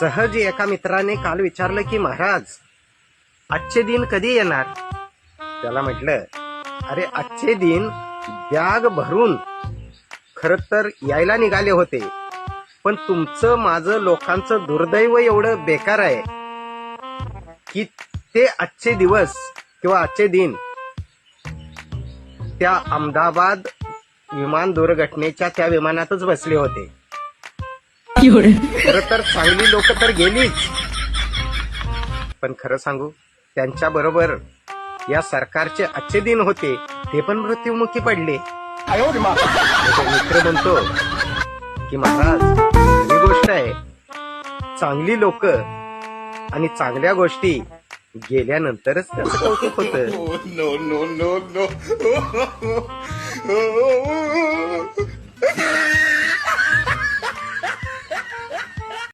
सहज एका मित्राने काल विचारलं की महाराज आजचे दिन कधी येणार. त्याला म्हटलं अरे आजचे दिन बॅग भरून खर तर यायला निघाले होते, पण तुमचं माझं लोकांचं दुर्दैव एवढं बेकार आहे की ते आजचे दिवस किंवा आजचे दिन त्या अहमदाबाद विमान दुर्घटनेच्या त्या विमानातच बसले होते. खरं तर चांगली लोक तर गेलीच, पण खरं सांगू त्यांच्या बरोबर या सरकारचे आजचे दिन होते ते पण मृत्युमुखी पडले. मित्र म्हणतो की महाराज ही गोष्ट आहे, चांगली लोक आणि चांगल्या गोष्टी गेल्यानंतरच त्याचं कौतुक होतं. No, no, no, no.